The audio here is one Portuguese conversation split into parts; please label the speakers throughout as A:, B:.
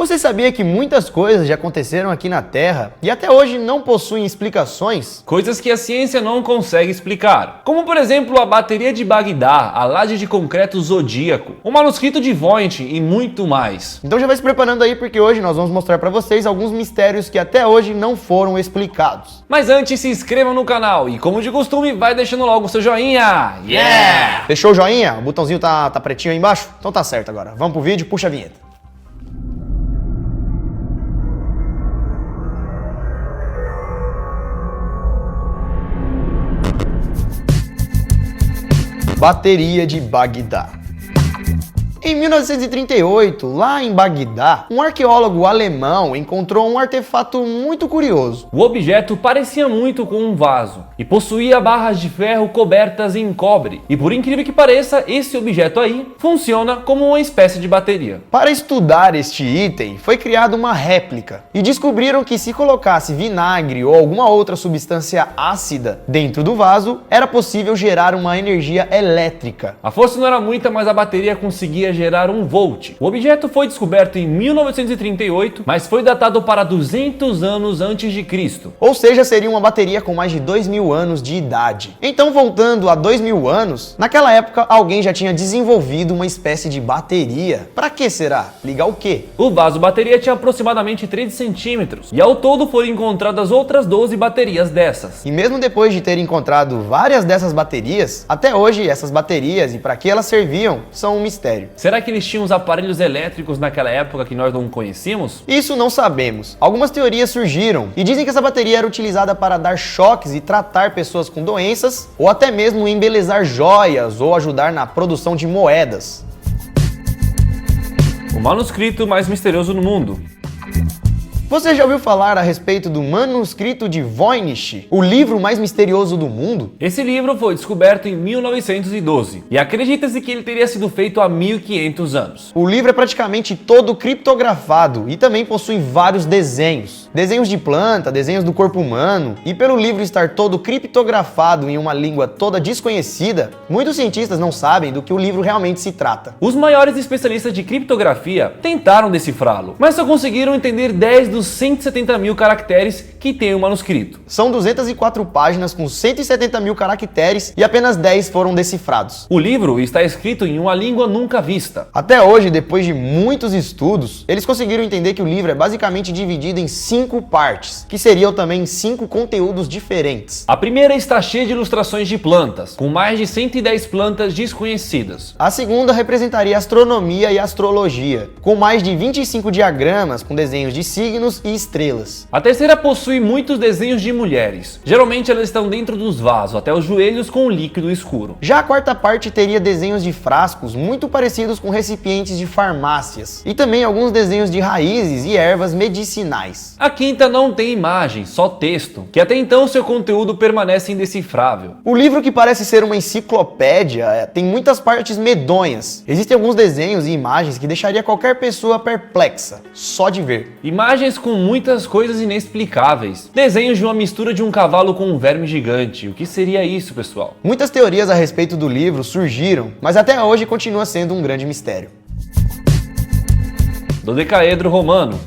A: Você sabia que muitas coisas já aconteceram aqui na Terra e até hoje não possuem explicações?
B: Coisas que a ciência não consegue explicar, como por exemplo a bateria de Bagdá, a laje de concreto zodíaco, o manuscrito de Voynich e muito mais.
A: Então já vai se preparando aí porque hoje nós vamos mostrar para vocês alguns mistérios que até hoje não foram explicados.
B: Mas antes, se inscreva no canal e, como de costume, vai deixando logo o seu joinha. Yeah!
A: Fechou o joinha? O botãozinho tá pretinho aí embaixo? Então tá certo agora. Vamos pro vídeo, puxa a vinheta. Bateria de Bagdá. Em 1938, lá em Bagdá, um arqueólogo alemão encontrou um artefato muito curioso.
B: O objeto parecia muito com um vaso e possuía barras de ferro cobertas em cobre. E por incrível que pareça, esse objeto aí funciona como uma espécie de bateria.
A: Para estudar este item, foi criada uma réplica e descobriram que se colocasse vinagre ou alguma outra substância ácida dentro do vaso, era possível gerar uma energia elétrica.
B: A força não era muita, mas a bateria conseguia gerar 1 volt. O objeto foi descoberto em 1938, mas foi datado para 200 anos antes de Cristo.
A: Ou seja, seria uma bateria com mais de 2000 anos de idade. Então, voltando a 2000 anos, naquela época alguém já tinha desenvolvido uma espécie de bateria. Para que será? Ligar o quê?
B: O vaso bateria tinha aproximadamente 13 centímetros, e ao todo foram encontradas outras 12 baterias dessas.
A: E mesmo depois de ter encontrado várias dessas baterias, até hoje essas baterias e para que elas serviam são um mistério.
B: Será que eles tinham os aparelhos elétricos naquela época que nós não conhecíamos?
A: Isso não sabemos. Algumas teorias surgiram e dizem que essa bateria era utilizada para dar choques e tratar pessoas com doenças, ou até mesmo embelezar joias ou ajudar na produção de moedas.
B: O manuscrito mais misterioso no mundo.
A: Você já ouviu falar a respeito do manuscrito de Voynich, o livro mais misterioso do mundo?
B: Esse livro foi descoberto em 1912 e acredita-se que ele teria sido feito há 1500 anos.
A: O livro é praticamente todo criptografado e também possui vários desenhos. Desenhos de planta, desenhos do corpo humano, e pelo livro estar todo criptografado em uma língua toda desconhecida, muitos cientistas não sabem do que o livro realmente se trata.
B: Os maiores especialistas de criptografia tentaram decifrá-lo, mas só conseguiram entender 10 dos 170 mil caracteres que tem o manuscrito.
A: São 204 páginas com 170 mil caracteres e apenas 10 foram decifrados.
B: O livro está escrito em uma língua nunca vista.
A: Até hoje, depois de muitos estudos, eles conseguiram entender que o livro é basicamente dividido em 5 partes, que seriam também 5 conteúdos diferentes.
B: A primeira está cheia de ilustrações de plantas, com mais de 110 plantas desconhecidas.
A: A segunda representaria astronomia e astrologia, com mais de 25 diagramas com desenhos de signos e estrelas.
B: A terceira possui muitos desenhos de mulheres. Geralmente elas estão dentro dos vasos, até os joelhos com um líquido escuro.
A: Já a quarta parte teria desenhos de frascos muito parecidos com recipientes de farmácias, e também alguns desenhos de raízes e ervas medicinais.
B: A quinta não tem imagem, só texto, que até então seu conteúdo permanece indecifrável.
A: O livro, que parece ser uma enciclopédia, tem muitas partes medonhas. Existem alguns desenhos e imagens que deixaria qualquer pessoa perplexa, só de ver.
B: Imagens com muitas coisas inexplicáveis. Desenhos de uma mistura de um cavalo com um verme gigante. O que seria isso, pessoal?
A: Muitas teorias a respeito do livro surgiram, mas até hoje continua sendo um grande mistério.
B: Dodecaedro romano.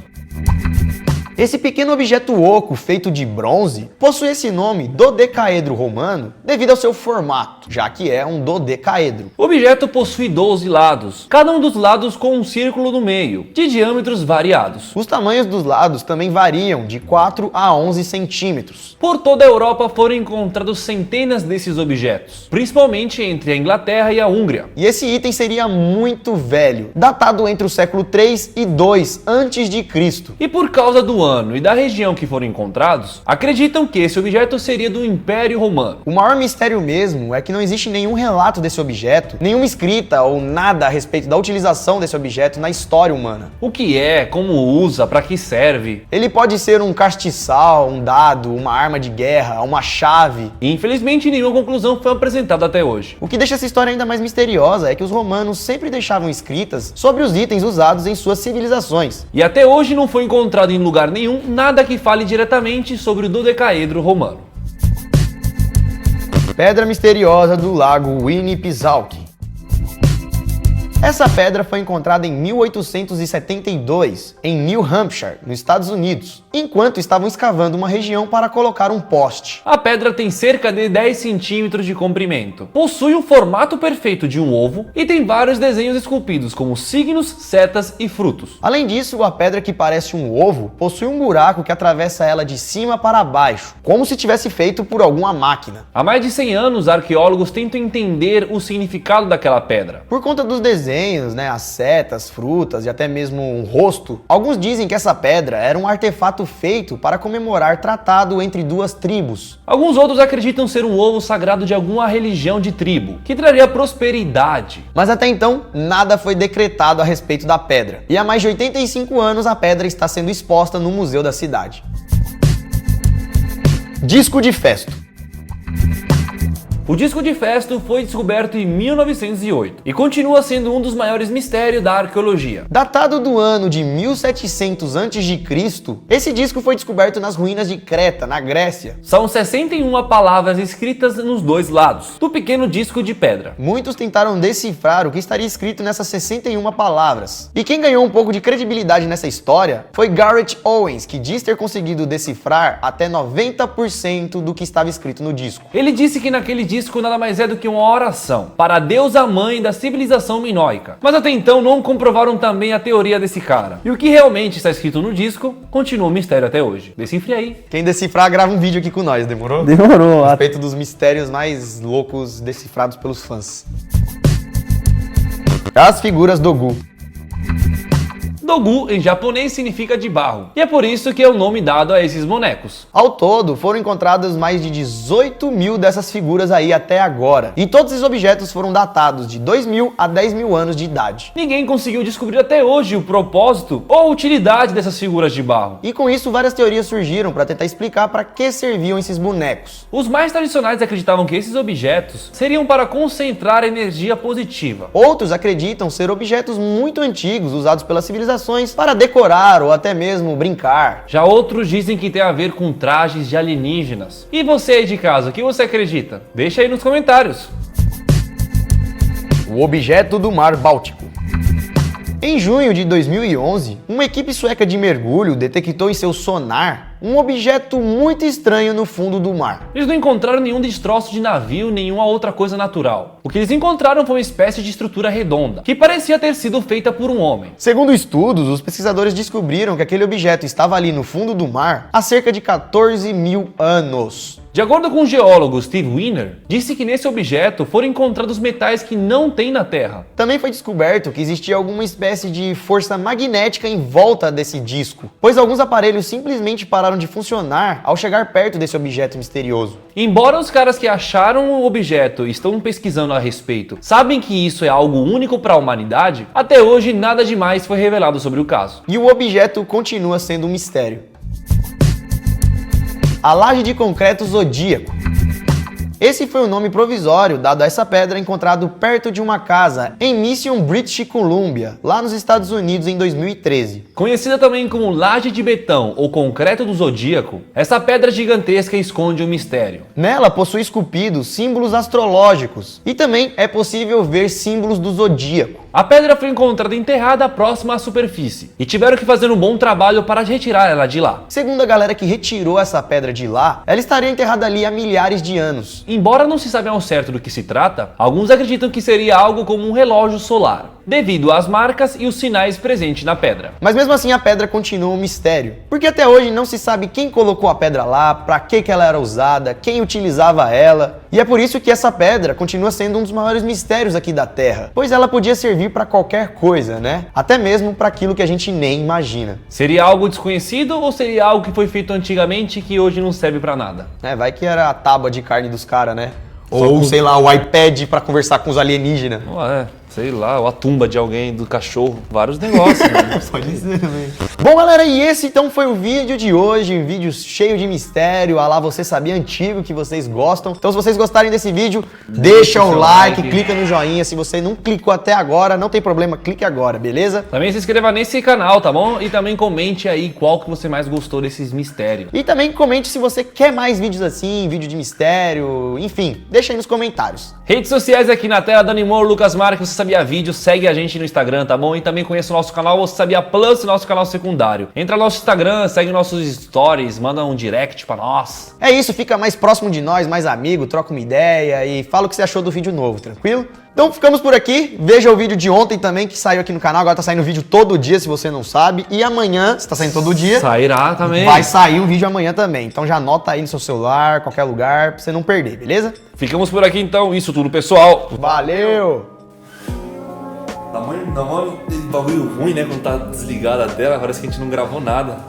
A: Esse pequeno objeto oco feito de bronze possui esse nome, dodecaedro romano, devido ao seu formato, já que é um dodecaedro.
B: O objeto possui 12 lados, cada um dos lados com um círculo no meio, de diâmetros variados.
A: Os tamanhos dos lados também variam de 4 a 11 centímetros.
B: Por toda a Europa foram encontrados centenas desses objetos, principalmente entre a Inglaterra e a Hungria.
A: E esse item seria muito velho, datado entre o século 3 e 2 antes de Cristo.
B: E por causa do ano e da região que foram encontrados, acreditam que esse objeto seria do Império Romano.
A: O maior mistério mesmo é que não existe nenhum relato desse objeto, nenhuma escrita ou nada a respeito da utilização desse objeto na história humana.
B: O que é, como usa, para que serve?
A: Ele pode ser um castiçal, um dado, uma arma de guerra, uma chave.
B: E infelizmente nenhuma conclusão foi apresentada até hoje.
A: O que deixa essa história ainda mais misteriosa é que os romanos sempre deixavam escritas sobre os itens usados em suas civilizações.
B: E até hoje não foi encontrado em lugar nenhum nada que fale diretamente sobre o dodecaedro romano.
A: Pedra misteriosa do lago Winnipesaukee. Essa pedra foi encontrada em 1872, em New Hampshire, nos Estados Unidos, enquanto estavam escavando uma região para colocar um poste.
B: A pedra tem cerca de 10 centímetros de comprimento, possui um formato perfeito de um ovo e tem vários desenhos esculpidos como signos, setas e frutos.
A: Além disso, a pedra que parece um ovo possui um buraco que atravessa ela de cima para baixo, como se tivesse feito por alguma máquina.
B: Há mais de 100 anos, arqueólogos tentam entender o significado daquela pedra.
A: Por conta dos desenhos, as setas, frutas e até mesmo um rosto, alguns dizem que essa pedra era um artefato feito para comemorar tratado entre duas tribos.
B: Alguns outros acreditam ser um ovo sagrado de alguma religião de tribo, que traria prosperidade.
A: Mas até então, nada foi decretado a respeito da pedra. E há mais de 85 anos a pedra está sendo exposta no museu da cidade. Disco de Festo.
B: O disco de Festo foi descoberto em 1908 e continua sendo um dos maiores mistérios da arqueologia.
A: Datado do ano de 1700 a.C., esse disco foi descoberto nas ruínas de Creta, na Grécia.
B: São 61 palavras escritas nos dois lados do pequeno disco de pedra.
A: Muitos tentaram decifrar o que estaria escrito nessas 61 palavras. E quem ganhou um pouco de credibilidade nessa história foi Gareth Owens, que diz ter conseguido decifrar até 90% do que estava escrito no disco.
B: Ele disse que naquele disco nada mais é do que uma oração para a deusa mãe da civilização minoica. Mas até então não comprovaram também a teoria desse cara. E o que realmente está escrito no disco continua um mistério até hoje. Decifre aí.
A: Quem decifrar grava um vídeo aqui com nós, demorou?
C: Demorou.
A: A respeito dos mistérios mais loucos decifrados pelos fãs. As figuras Dogu.
B: Dogu em japonês significa de barro, e é por isso que é o nome dado a esses bonecos.
A: Ao todo, foram encontradas mais de 18 mil dessas figuras aí até agora. E todos esses objetos foram datados de 2.000 a 10.000 anos de idade.
B: Ninguém conseguiu descobrir até hoje o propósito ou a utilidade dessas figuras de barro.
A: E com isso, várias teorias surgiram para tentar explicar para que serviam esses bonecos.
B: Os mais tradicionais acreditavam que esses objetos seriam para concentrar energia positiva.
A: Outros acreditam ser objetos muito antigos usados pelas civilizações para decorar ou até mesmo brincar.
B: Já outros dizem que tem a ver com trajes de alienígenas. E você aí de casa, o que você acredita? Deixa aí nos comentários.
A: O objeto do Mar Báltico. Em junho de 2011, uma equipe sueca de mergulho detectou em seu sonar um objeto muito estranho no fundo do mar.
B: Eles não encontraram nenhum destroço de navio, nenhuma outra coisa natural. O que eles encontraram foi uma espécie de estrutura redonda, que parecia ter sido feita por um homem.
A: Segundo estudos, os pesquisadores descobriram que aquele objeto estava ali no fundo do mar há cerca de 14.000 anos.
B: De acordo com o geólogo Steve Wiener, disse que nesse objeto foram encontrados metais que não tem na Terra.
A: Também foi descoberto que existia alguma espécie de força magnética em volta desse disco, pois alguns aparelhos simplesmente pararam de funcionar ao chegar perto desse objeto misterioso.
B: Embora os caras que acharam o objeto e estão pesquisando a respeito sabem que isso é algo único para a humanidade, até hoje nada demais foi revelado sobre o caso.
A: E o objeto continua sendo um mistério. A laje de concreto zodíaco. Esse foi o nome provisório dado a essa pedra encontrado perto de uma casa em Mission, British Columbia, lá nos Estados Unidos em 2013.
B: Conhecida também como laje de betão ou concreto do zodíaco, essa pedra gigantesca esconde um mistério.
A: Nela possui esculpidos símbolos astrológicos e também é possível ver símbolos do zodíaco.
B: A pedra foi encontrada enterrada próxima à superfície e tiveram que fazer um bom trabalho para retirar ela de lá.
A: Segundo a galera que retirou essa pedra de lá, ela estaria enterrada ali há milhares de anos.
B: Embora não se saiba ao certo do que se trata, alguns acreditam que seria algo como um relógio solar, devido às marcas e os sinais presentes na pedra.
A: Mas mesmo assim a pedra continua um mistério, porque até hoje não se sabe quem colocou a pedra lá, para que ela era usada, quem utilizava ela, e é por isso que essa pedra continua sendo um dos maiores mistérios aqui da Terra, pois ela podia servir para qualquer coisa, né? Até mesmo para aquilo que a gente nem imagina.
B: Seria algo desconhecido ou seria algo que foi feito antigamente e que hoje não serve para nada?
A: Vai que era a tábua de carne dos caras, né? Ou, sei lá, o iPad para conversar com os alienígenas.
B: Sei lá, ou a tumba de alguém, do cachorro, vários negócios, né?
A: Pode ser também. Bom, galera, e esse então foi o vídeo de hoje, um vídeo cheio de mistério, a lá Você Sabia antigo, que vocês gostam. Então se vocês gostarem desse vídeo, deixa o like, clica no joinha. Se você não clicou até agora, não tem problema, clique agora, beleza?
B: Também se inscreva nesse canal, tá bom? E também comente aí qual que você mais gostou desses mistérios.
A: E também comente se você quer mais vídeos assim, vídeo de mistério, enfim, deixa aí nos comentários.
B: Redes sociais aqui na tela, Dani Moore, Lucas Marques, você Sabia Vídeo, segue a gente no Instagram, tá bom? E também conheça o nosso canal Você Sabia Plus, nosso canal secundário. Entra no nosso Instagram, segue nossos stories, manda um direct pra nós.
A: É isso, fica mais próximo de nós, mais amigo, troca uma ideia e fala o que você achou do vídeo novo, tranquilo? Então ficamos por aqui, veja o vídeo de ontem também que saiu aqui no canal, agora tá saindo vídeo todo dia se você não sabe, e amanhã, se tá saindo todo dia,
B: Sairá também.
A: vai sair um vídeo amanhã também, então já anota aí no seu celular, qualquer lugar, pra você não perder, beleza?
B: Ficamos por aqui então, isso tudo pessoal.
A: Valeu!
B: Dá mó bagulho ruim, né, quando tá desligada a tela, parece que a gente não gravou nada.